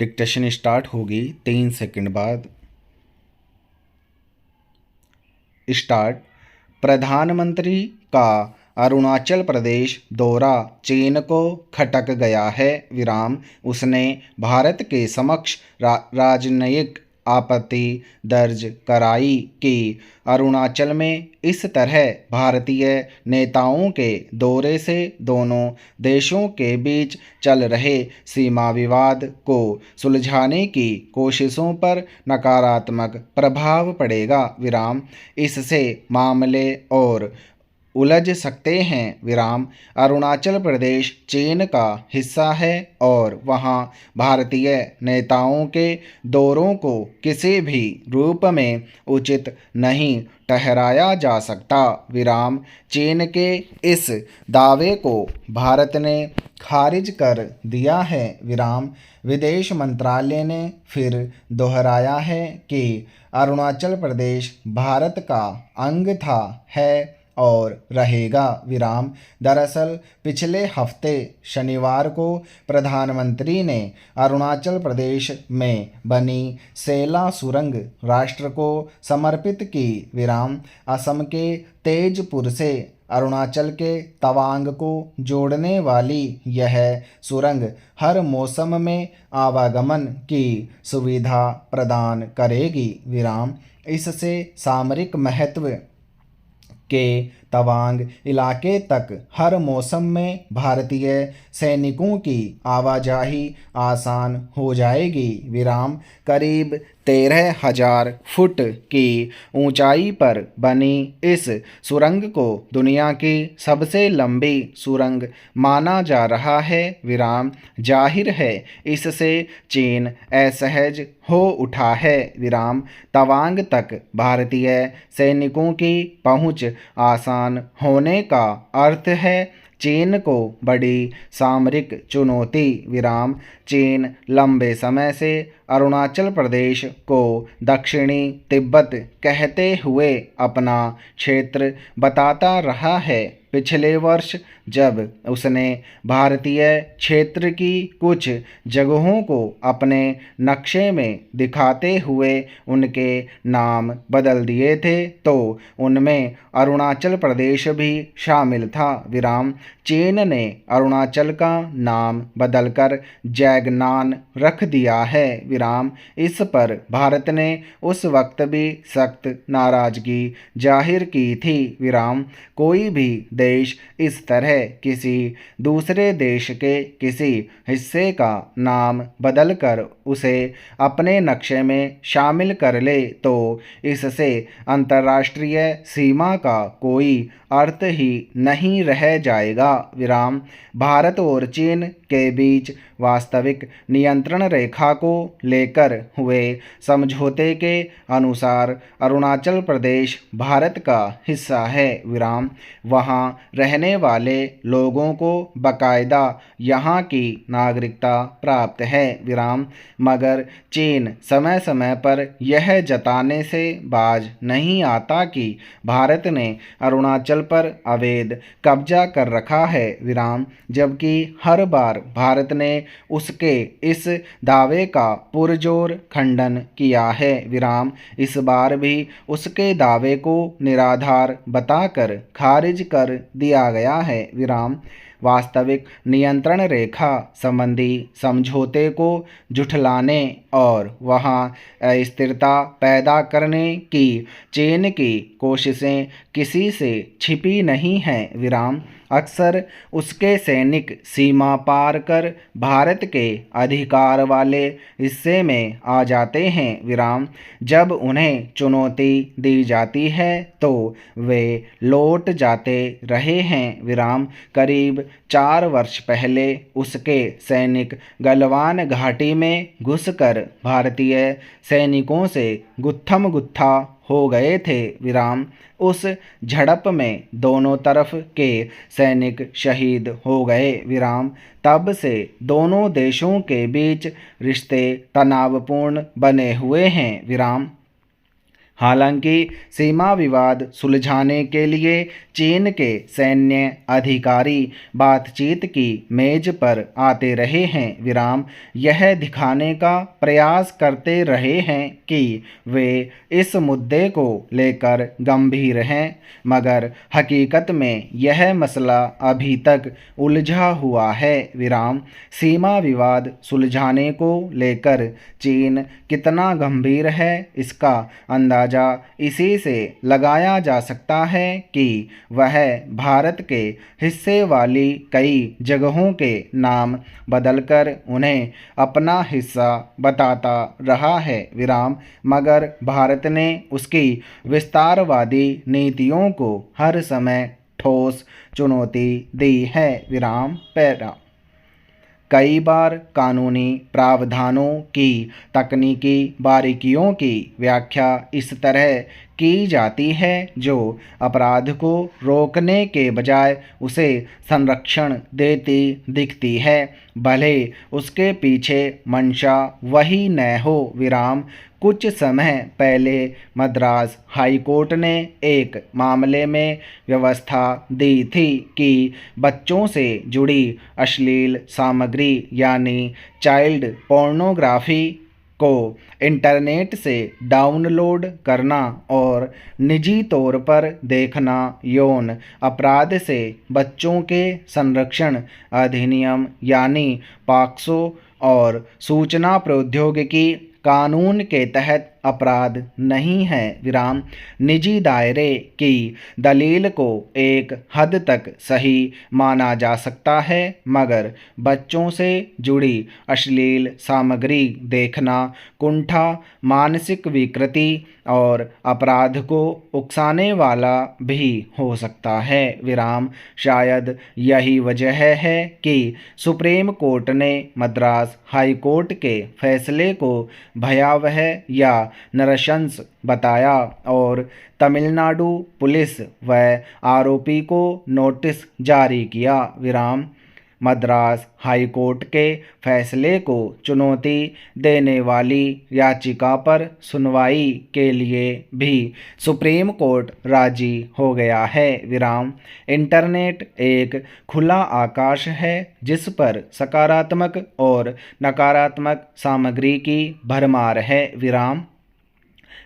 Dictation start होगी 3 second बाद। Start. प्रधानमंत्री का अरुणाचल प्रदेश दौरा चीन को खटक गया है। विराम। उसने भारत के समक्ष राजनयिक आपत्ति दर्ज कराई कि अरुणाचल में इस तरह भारतीय नेताओं के दौरे से दोनों देशों के बीच चल रहे सीमा विवाद को सुलझाने की कोशिशों पर नकारात्मक प्रभाव पड़ेगा। विराम। इससे मामले और उलझ सकते हैं। विराम। अरुणाचल प्रदेश चीन का हिस्सा है और वहां भारतीय नेताओं के दौरों को किसी भी रूप में उचित नहीं ठहराया जा सकता। विराम। चीन के इस दावे को भारत ने खारिज कर दिया है। विराम। विदेश मंत्रालय ने फिर दोहराया है कि अरुणाचल प्रदेश भारत का अंग था, है और रहेगा। विराम। दरअसल पिछले हफ्ते शनिवार को प्रधानमंत्री ने अरुणाचल प्रदेश में बनी सेला सुरंग राष्ट्र को समर्पित की। विराम। असम के तेजपुर से अरुणाचल के तवांग को जोड़ने वाली यह सुरंग हर मौसम में आवागमन की सुविधा प्रदान करेगी। विराम। इससे सामरिक महत्व के तवांग इलाके तक हर मौसम में भारतीय सैनिकों की आवाजाही आसान हो जाएगी। विराम। करीब 13,000 फुट की ऊंचाई पर बनी इस सुरंग को दुनिया की सबसे लंबी सुरंग माना जा रहा है। विराम। जाहिर है इससे चीन असहज हो उठा है। विराम। तवांग तक भारतीय सैनिकों की पहुंच आसान होने का अर्थ है चीन को बड़ी सामरिक चुनौती। विराम। चीन लंबे समय से अरुणाचल प्रदेश को दक्षिणी तिब्बत कहते हुए अपना क्षेत्र बताता रहा है। पिछले वर्ष जब उसने भारतीय क्षेत्र की कुछ जगहों को अपने नक्शे में दिखाते हुए उनके नाम बदल दिए थे तो उनमें अरुणाचल प्रदेश भी शामिल था। विराम। चीन ने अरुणाचल का नाम बदलकर जैगनान रख दिया है। विराम। इस पर भारत ने उस वक्त भी सख्त नाराजगी जाहिर की थी। विराम। कोई भी देश इस तरह किसी दूसरे देश के किसी हिस्से का नाम बदलकर उसे अपने नक्शे में शामिल कर ले तो इससे अंतर्राष्ट्रीय सीमा का कोई अर्थ ही नहीं रह जाएगा। विराम। भारत और चीन के बीच वास्तविक नियंत्रण रेखा को लेकर हुए समझौते के अनुसार अरुणाचल प्रदेश भारत का हिस्सा है। विराम। वहाँ रहने वाले लोगों को बाकायदा यहाँ की नागरिकता प्राप्त है। विराम। मगर चीन समय समय पर यह जताने से बाज नहीं आता कि भारत ने अरुणाचल पर अवैध कब्जा कर रखा है। विराम। जबकि हर बार भारत ने उसके इस दावे का पुरजोर खंडन किया है। विराम। इस बार भी उसके दावे को निराधार बताकर खारिज कर दिया गया है। विराम। वास्तविक नियंत्रण रेखा संबंधी समझौते को झुठलाने और वहां अस्थिरता पैदा करने की चीन की कोशिशें किसी से छिपी नहीं हैं। विराम। अक्सर उसके सैनिक सीमा पार कर भारत के अधिकार वाले हिस्से में आ जाते हैं। विराम। जब उन्हें चुनौती दी जाती है तो वे लौट जाते रहे हैं। विराम। करीब 4 वर्ष पहले उसके सैनिक गलवान घाटी में घुसकर भारतीय सैनिकों से गुत्थम गुत्था हो गए थे। विराम। उस झड़प में दोनों तरफ के सैनिक शहीद हो गए। विराम। तब से दोनों देशों के बीच रिश्ते तनावपूर्ण बने हुए हैं। विराम। हालांकि सीमा विवाद सुलझाने के लिए चीन के सैन्य अधिकारी बातचीत की मेज पर आते रहे हैं। विराम यह दिखाने का प्रयास करते रहे हैं कि वे इस मुद्दे को लेकर गंभीर हैं, मगर हकीकत में यह मसला अभी तक उलझा हुआ है। विराम सीमा विवाद सुलझाने को लेकर चीन कितना गंभीर है, इसका अंदाजा इसी से लगाया जा सकता है कि वह भारत के हिस्से वाली कई जगहों के नाम बदलकर उन्हें अपना हिस्सा बताता रहा है। विराम मगर भारत ने उसकी विस्तारवादी नीतियों को हर समय ठोस चुनौती दी है। विराम पैरा कई बार कानूनी प्रावधानों की तकनीकी बारीकियों की व्याख्या इस तरह की जाती है जो अपराध को रोकने के बजाय उसे संरक्षण देती दिखती है, भले उसके पीछे मंशा वही न हो। विराम कुछ समय पहले मद्रास हाईकोर्ट ने एक मामले में व्यवस्था दी थी कि बच्चों से जुड़ी अश्लील सामग्री यानी चाइल्ड पोर्नोग्राफी को इंटरनेट से डाउनलोड करना और निजी तौर पर देखना यौन अपराध से बच्चों के संरक्षण अधिनियम यानी पॉक्सो और सूचना प्रौद्योगिकी कानून के तहत अपराध नहीं है। विराम निजी दायरे की दलील को एक हद तक सही माना जा सकता है, मगर बच्चों से जुड़ी अश्लील सामग्री देखना कुंठा, मानसिक विकृति और अपराध को उकसाने वाला भी हो सकता है। विराम शायद यही वजह है कि सुप्रीम कोर्ट ने मद्रास हाई कोर्ट के फैसले को भयावह या नृशंस बताया और तमिलनाडु पुलिस व आरोपी को नोटिस जारी किया। विराम मद्रास हाई कोर्ट के फैसले को चुनौती देने वाली याचिका पर सुनवाई के लिए भी सुप्रीम कोर्ट राजी हो गया है। विराम इंटरनेट एक खुला आकाश है जिस पर सकारात्मक और नकारात्मक सामग्री की भरमार है। विराम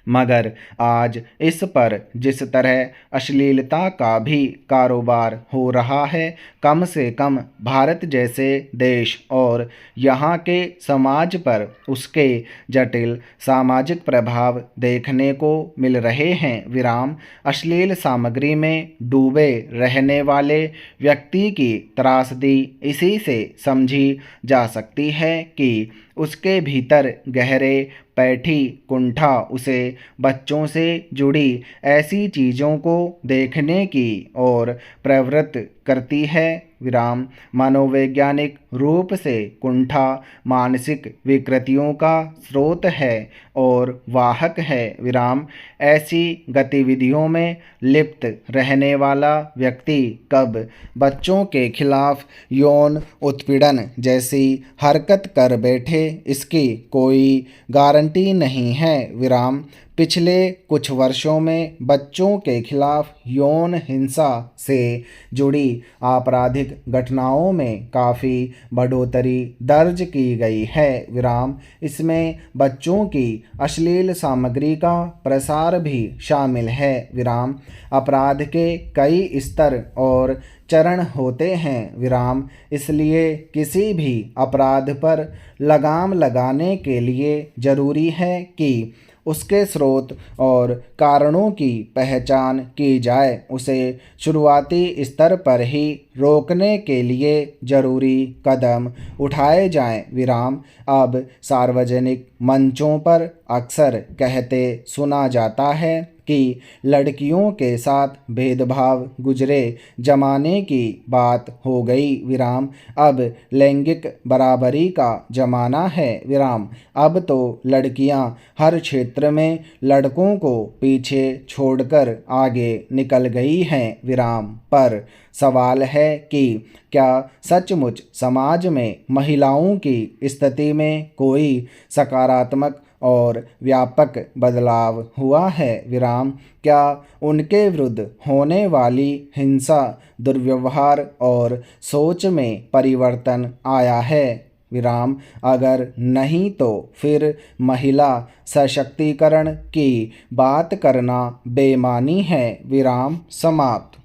मगर आज इस पर जिस तरह अश्लीलता का भी कारोबार हो रहा है, कम से कम भारत जैसे देश और यहाँ के समाज पर उसके जटिल सामाजिक प्रभाव देखने को मिल रहे हैं। विराम अश्लील सामग्री में डूबे रहने वाले व्यक्ति की त्रासदी इसी से समझी जा सकती है कि उसके भीतर गहरे पैठी कुंठा उसे बच्चों से जुड़ी ऐसी चीज़ों को देखने की ओर प्रवृत्त करती है। विराम मनोवैज्ञानिक रूप से कुंठा मानसिक विकृतियों का स्रोत है और वाहक है। विराम ऐसी गतिविधियों में लिप्त रहने वाला व्यक्ति कब बच्चों के खिलाफ यौन उत्पीड़न जैसी हरकत कर बैठे, इसकी कोई गारंटी नहीं है। विराम पिछले कुछ वर्षों में बच्चों के खिलाफ यौन हिंसा से जुड़ी आपराधिक घटनाओं में काफ़ी बढ़ोतरी दर्ज की गई है। विराम इसमें बच्चों की अश्लील सामग्री का प्रसार भी शामिल है। विराम अपराध के कई स्तर और चरण होते हैं। विराम इसलिए किसी भी अपराध पर लगाम लगाने के लिए ज़रूरी है कि उसके स्रोत और कारणों की पहचान की जाए। उसे शुरुआती स्तर पर ही रोकने के लिए ज़रूरी कदम उठाए जाएं। विराम अब सार्वजनिक मंचों पर अक्सर कहते सुना जाता है कि लड़कियों के साथ भेदभाव गुजरे ज़माने की बात हो गई। विराम अब लैंगिक बराबरी का ज़माना है। विराम अब तो लड़कियां हर क्षेत्र में लड़कों को पीछे छोड़कर आगे निकल गई हैं। विराम पर सवाल है कि क्या सचमुच समाज में महिलाओं की स्थिति में कोई सकारात्मक और व्यापक बदलाव हुआ है विराम। क्या उनके विरुद्ध होने वाली हिंसा, दुर्व्यवहार और सोच में परिवर्तन आया है विराम। अगर नहीं तो फिर महिला सशक्तिकरण की बात करना बेमानी है विराम। समाप्त।